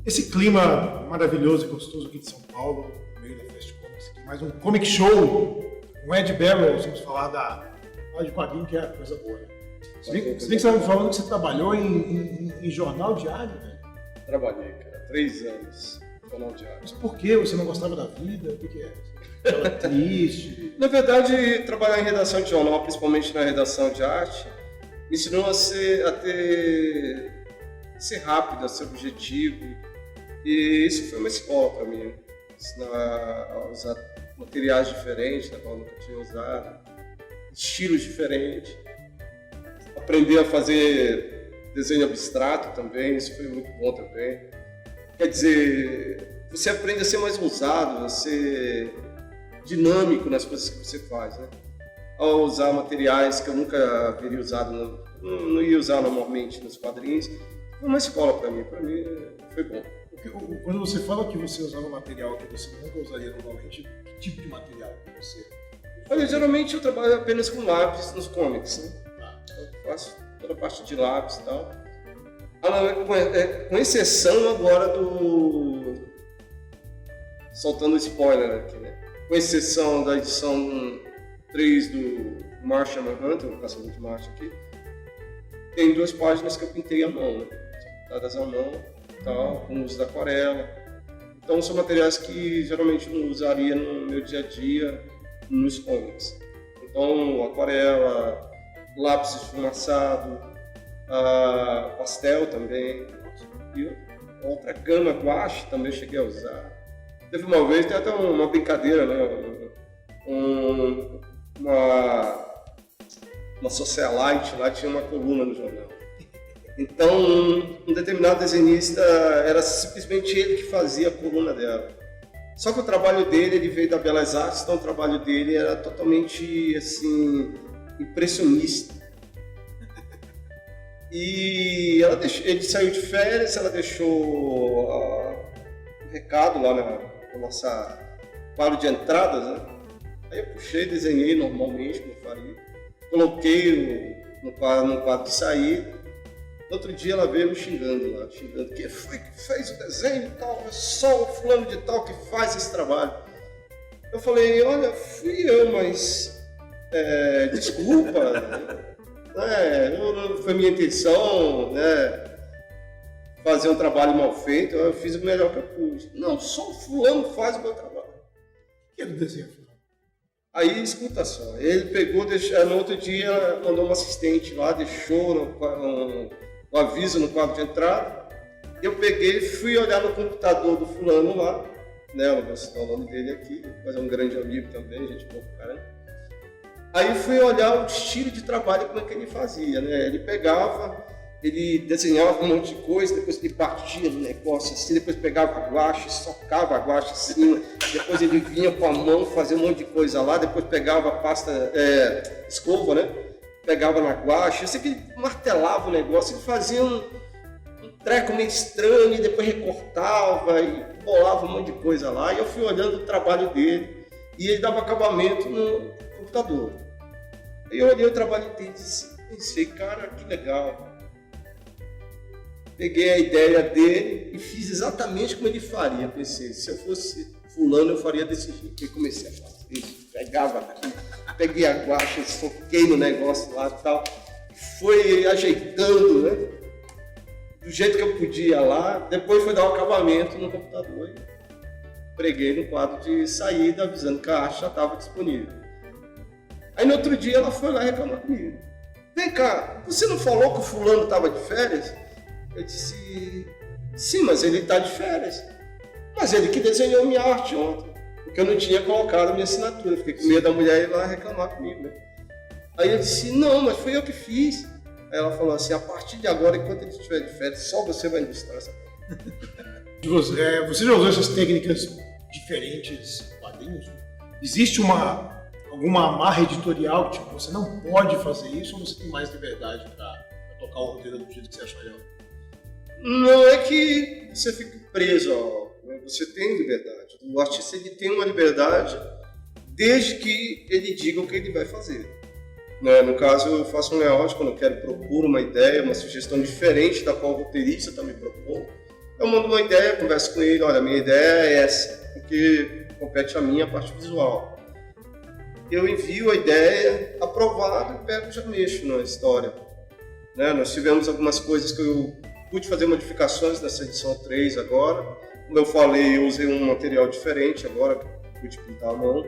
Esse clima maravilhoso e gostoso aqui de São Paulo, no meio da Fast Comics, aqui, mais um Comic Show com Ed Barrows, vamos falar de quadrinho, que é coisa boa. Se bem que você estava falando que você trabalhou em jornal diário, né? Trabalhei, cara, 3 anos em jornal diário. Mas por que? Você não gostava da vida? O que é? Você estava triste? Na verdade, trabalhar em redação de jornal, principalmente na redação de arte, me ensinou a ser rápido, a ser objetivo. E isso foi uma escola para mim, a usar materiais diferentes, da qual eu nunca tinha usado, estilos diferentes, aprender a fazer desenho abstrato também, isso foi muito bom também. Quer dizer, você aprende a ser mais ousado, a ser dinâmico nas coisas que você faz, né? Ao usar materiais que eu nunca haveria usado, não ia usar normalmente nos quadrinhos, foi uma escola para mim foi bom. Quando você fala que você usava material que você nunca usaria normalmente, que tipo de material que você... Olha, geralmente eu trabalho apenas com lápis nos comics, né? Eu faço toda a parte de lápis e tal. Com exceção agora soltando spoiler aqui, né? Com exceção da edição 3 do Martian Manhunter, o Caçador de Marte aqui, tem 2 páginas que eu pintei à mão, né? Pintadas à mão, tal, com uso da aquarela. Então são materiais que geralmente não usaria no meu dia a dia nos comics. Então aquarela, lápis esfumaçado, pastel também, e outra gama guache também cheguei a usar. Teve uma vez, tem até uma brincadeira, né? Uma socialite lá tinha uma coluna no jornal. Então, um determinado desenhista, era simplesmente ele que fazia a coluna dela. Só que o trabalho dele, ele veio da Belas Artes, então o trabalho dele era totalmente, assim, impressionista. E ele saiu de férias, ela deixou um recado lá no nosso quadro de entradas, né? Aí eu puxei, desenhei normalmente, como eu faria. Coloquei no quadro de saída. Outro dia ela veio me xingando, quem foi que fez o desenho e tal, é só o fulano de tal que faz esse trabalho. Eu falei, olha, fui eu, mas desculpa, não foi minha intenção, né, fazer um trabalho mal feito, eu fiz o melhor que eu pude. Não, só o fulano faz o meu trabalho. O que é do desenho? Aí, escuta só, ele pegou, no outro dia mandou um assistente lá, deixou um aviso no quadro de entrada. Eu peguei e fui olhar no computador do fulano lá, né? Eu vou citar o nome dele aqui, mas é um grande amigo também, gente boa pra caramba. Aí fui olhar o estilo de trabalho, como é que ele fazia, né? Ele pegava, ele desenhava um monte de coisa, depois ele partia no negócio assim, depois pegava a guache, socava a guache assim, depois ele vinha com a mão fazer um monte de coisa lá, depois pegava a pasta, escova, né? Pegava na guache, eu sei que ele martelava o negócio, ele fazia um treco meio estranho, e depois recortava e bolava um monte de coisa lá, e eu fui olhando o trabalho dele, e ele dava acabamento no computador. Aí eu olhei o trabalho dele e pensei, cara, que legal. Peguei a ideia dele e fiz exatamente como ele faria. Pensei, se eu fosse fulano, eu faria desse jeito. E comecei a fazer isso, pegava aqui, peguei a guache, soquei no negócio lá e tal. Foi ajeitando, né? Do jeito que eu podia lá. Depois foi dar um acabamento no computador e preguei no quadro de saída, avisando que a arte já estava disponível. Aí no outro dia ela foi lá reclamar comigo. Vem cá, você não falou que o fulano estava de férias? Eu disse, sim, mas ele está de férias. Mas ele que desenhou minha arte ontem, porque eu não tinha colocado a minha assinatura. Fiquei com medo da mulher ir lá reclamar comigo, né? Aí eu disse, não, mas foi eu que fiz. Aí ela falou assim, a partir de agora, enquanto ele estiver de férias, só você vai ilustrar essa coisa. Você já usou essas técnicas diferentes em quadrinhos? Existe alguma amarra editorial que tipo, você não pode fazer isso, ou você tem mais liberdade para tocar o roteiro do jeito que você acha melhor? Não é que você fique preso, você tem liberdade. O artista ele tem uma liberdade desde que ele diga o que ele vai fazer. Né? No caso, eu faço um layout quando eu quero propor uma ideia, uma sugestão diferente da qual o roteirista está me propondo. Eu mando uma ideia, converso com ele, olha, a minha ideia é essa, porque compete a mim a parte visual. Eu envio a ideia aprovada e pego e já mexo na história. Né? Nós tivemos algumas coisas que eu pude fazer modificações nessa edição 3 agora. Como eu falei, eu usei um material diferente agora, pude pintar a mão,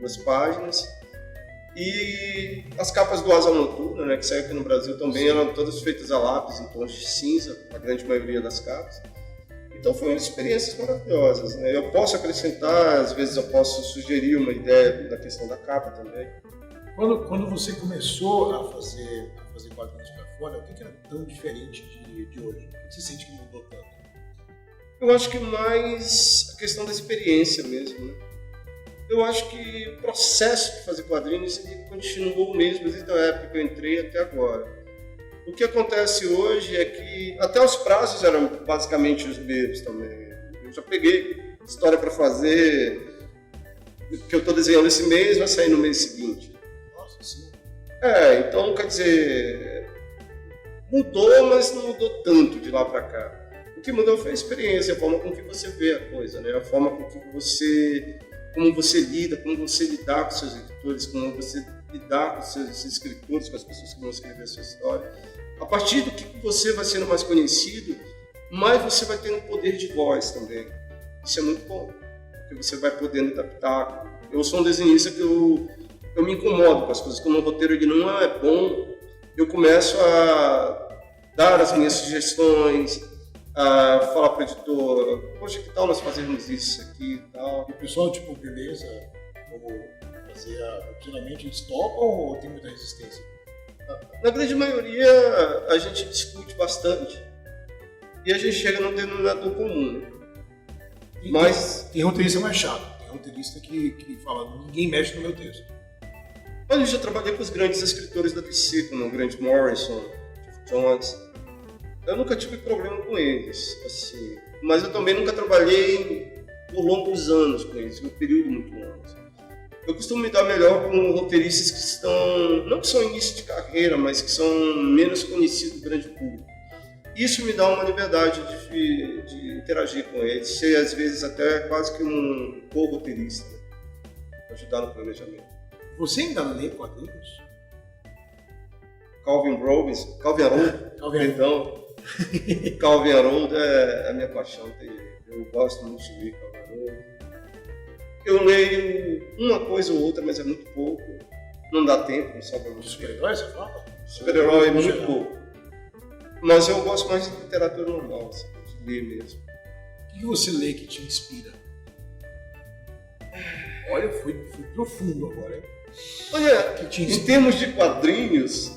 nas páginas. E as capas do Asa Noturna, né, que saiu aqui no Brasil também, eram todas feitas a lápis em tons de cinza, a grande maioria das capas. Então foram experiências maravilhosas. Né? Eu posso acrescentar, às vezes eu posso sugerir uma ideia da questão da capa também. Quando você começou a fazer quadrinhos para fora, o que era tão diferente de hoje? O que você sente que mudou tanto? Eu acho que mais a questão da experiência mesmo. Né? Eu acho que o processo de fazer quadrinhos ele continuou o mesmo desde a época que eu entrei até agora. O que acontece hoje é que até os prazos eram basicamente os mesmos também. Eu já peguei história para fazer, que eu estou desenhando esse mês, vai sair no mês seguinte. Nossa, sim. Então, quer dizer, mudou, mas não mudou tanto de lá para cá. O que mudou foi a experiência, a forma com que você vê a coisa, né? A forma com que como você lida, como você lidar com seus editores, como você lidar com seus escritores, com as pessoas que vão escrever a sua história. A partir do que você vai sendo mais conhecido, mais você vai tendo poder de voz também. Isso é muito bom, porque você vai podendo adaptar. Eu sou um desenhista que eu me incomodo com as coisas. Quando o roteiro ele não é bom, eu começo a dar as minhas sugestões, a falar para o editor, poxa, que tal nós fazermos isso aqui e tal. E o pessoal, tipo, beleza, como fazer, geralmente eles topam ou tem muita resistência? Na grande maioria, a gente discute bastante e a gente chega num denominador comum. Mas tem roteirista mais chato, tem roteirista que fala, ninguém mexe no meu texto. Eu já trabalhei com os grandes escritores da DC, como o Grant Morrison, Geoff Johns. Eu nunca tive problema com eles, assim, mas eu também nunca trabalhei por longos anos com eles, um período muito longo. Eu costumo me dar melhor com roteiristas que estão, não que são início de carreira, mas que são menos conhecidos do grande público. Isso me dá uma liberdade de interagir com eles, ser às vezes até quase que um co-roteirista, ajudar no planejamento. Você ainda lê quadrinhos? Calvin Haroldo é a minha paixão. Eu gosto muito de ler Calvin Haroldo. Eu leio uma coisa ou outra, mas é muito pouco. Não dá tempo, não sobra muito. Super-herói, você fala? Super-herói é muito pouco. Mas eu gosto mais de literatura normal, assim, de ler mesmo. O que você lê que te inspira? Olha, fui profundo agora, hein? Olha, em termos de quadrinhos,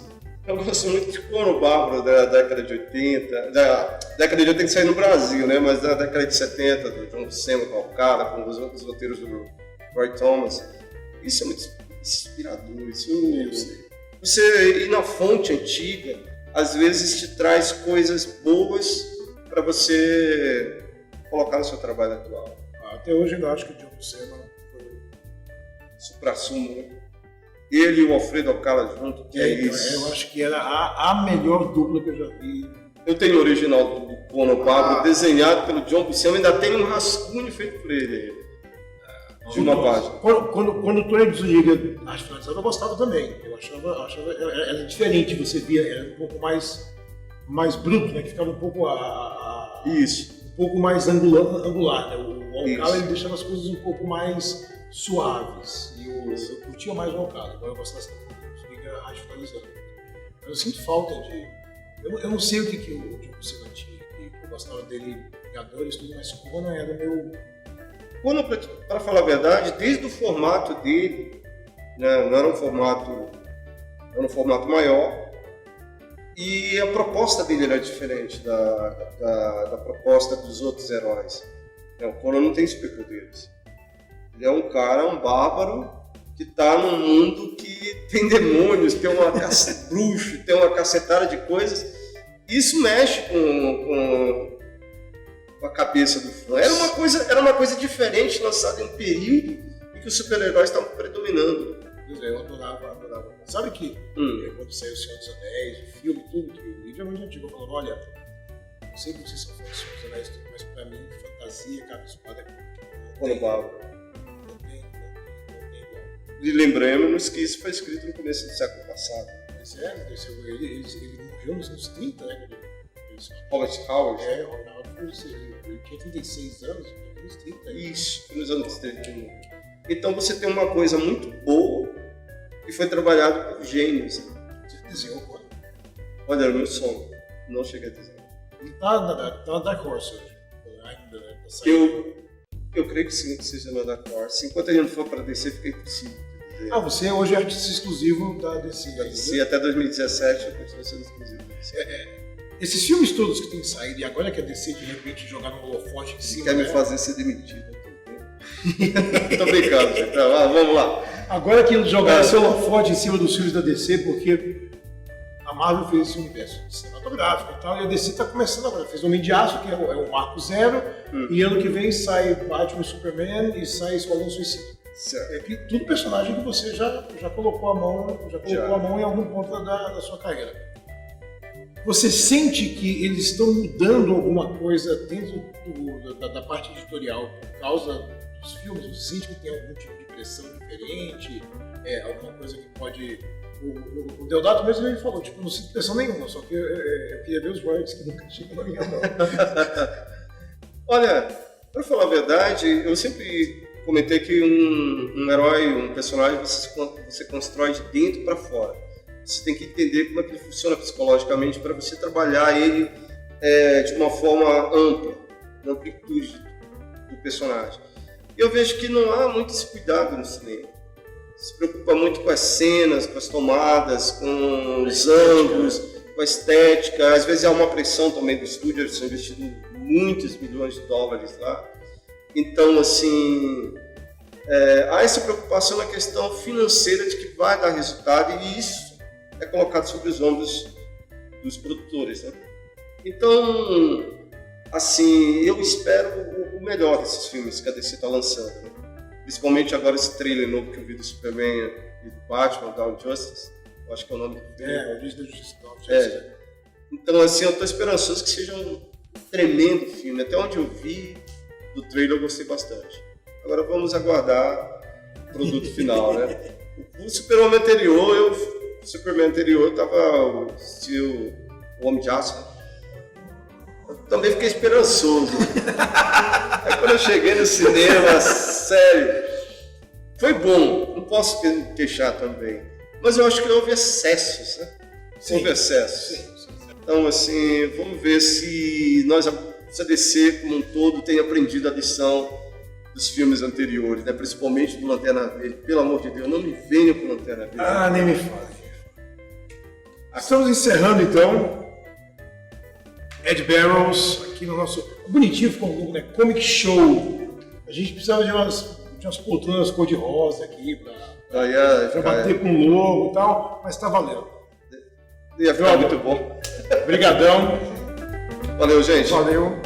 eu gosto muito de Conan Bárbaro da década de 80, da década de 80 que saiu no Brasil, né? Mas da década de 70, do John Buscema com Alcala, com os outros roteiros do Roy Thomas. Isso é muito inspirador. Você ir na fonte antiga, às vezes te traz coisas boas para você colocar no seu trabalho atual. Até hoje eu acho que o John Buscema foi o supra-sumo, né? Ele e o Alfredo Alcala junto, que é isso. Eu acho que era a melhor dupla que eu já vi. Eu tenho o original do Conan Bárbaro, desenhado pelo John Buscema, ainda tem um rascunho feito por ele, de uma página. Quando o Tony Zuniga arte finalizada, eu gostava também. Eu achava era diferente, você via, era um pouco mais bruto, né? Que ficava um pouco Isso. Um pouco mais angular, né? O Alcala ele deixava as coisas um pouco mais suaves. E eu curtia mais o Alcala, agora eu gosto dessa arte finalizada. Eu sinto falta de. Eu não sei o que o John Buscema tinha, eu gostava dele, Vingadores, tudo, mas Conan era o meu. Conan, para falar a verdade, desde o formato dele, né, não era um formato maior, e a proposta dele era diferente da proposta dos outros heróis. O Conan não tem superpoderes. Ele é um cara, um bárbaro, que está num mundo que tem demônios, tem uma bruxo, tem uma cacetada de coisas. Isso mexe com a cabeça do fã. Era uma coisa diferente, lançada em um período em que os super-heróis estavam predominando. Eu adorava. Sabe que quando saiu O Senhor dos Anéis, o filme, tudo, que o livro é muito antigo, falando, olha, não sei que vocês são fãs do Senhor dos Anéis, mas pra mim, fantasia, capa de espada é Global. Não tem igual. E lembremos que isso foi escrito no começo do século passado. Mas ele morreu nos anos 30, né? Robert Howard. O Ronaldo ele tinha 36 anos, nos 30. Isso, foi nos anos 30. Então você tem uma coisa muito boa que foi trabalhado por gênios. Você desenhou quando? Olha, era meu sonho. Não cheguei a desenhar. Ele tá na Dark Horse hoje. Ainda, né? Eu creio que sim, que seja na Dark Horse. Enquanto a gente for para DC, fica impossível. Você hoje é artista exclusivo da DC. Da DC até 2017 eu continuo sendo exclusivo da DC. Esses filmes todos que tem saído, e agora que a DC de repente jogar no holofote em cima. Quer me fazer ser demitido. Tô brincando, gente. Vamos lá. Agora que eles jogaram esse holofote em cima dos filmes da DC, porque a Marvel fez esse universo cinematográfico e tal, e a DC está começando agora. Fez Homem de Aço, que é o marco zero, e ano que vem sai Batman e Superman e sai Esquadrão Suicida. Tudo personagem que você já colocou a mão em algum ponto da sua carreira. Você sente que eles estão mudando alguma coisa dentro da parte editorial por causa dos filmes? Você sente que tem algum tipo de pressão diferente? Alguma coisa que pode... O Deodato mesmo ele falou, tipo, não sinto pressão nenhuma, só que eu queria ver os royalties que nunca chegam na minha mão. Olha, para falar a verdade, eu sempre comentei que um herói, um personagem, você constrói de dentro para fora. Você tem que entender como é que ele funciona psicologicamente para você trabalhar ele de uma forma ampla, na amplitude do personagem. E eu vejo que não há muito esse cuidado no cinema. Se preocupa muito com as cenas, com as tomadas, com os ângulos, com a estética. Às vezes há uma pressão também do estúdio, eles estão investindo muitos milhões de dólares lá. Então, assim, há essa preocupação na questão financeira de que vai dar resultado e isso é colocado sobre os ombros dos produtores, né? Então, assim, eu espero o melhor desses filmes que a DC está lançando, né? Principalmente agora esse trailer novo que eu vi do Superman e do Batman, Dawn of Justice, eu acho que é o nome do filme. O Dia da Justiça. Então, assim, eu estou esperançoso que seja um tremendo filme. Até onde eu vi do trailer eu gostei bastante. Agora vamos aguardar o produto final, né? O Superman anterior, estava o Homem de Aço. Eu também fiquei esperançoso. Aí quando eu cheguei no cinema, sério, foi bom, não posso queixar também. Mas eu acho que houve excessos, né? Sim. Houve excessos. Sim. Então, assim, vamos ver se a DC como um todo tem aprendido a lição dos filmes anteriores, né? Principalmente do Lanterna Verde. Pelo amor de Deus, não me venha com Lanterna Verde. Nem me fale. Estamos encerrando então Ed Barrows aqui no nosso bonitinho, ficou um né? Comic Show. A gente precisava de umas poltronas cor-de-rosa aqui pra bater com o logo e tal, mas tá valendo. Ia ficar muito bom. Obrigadão. Valeu, gente. Valeu.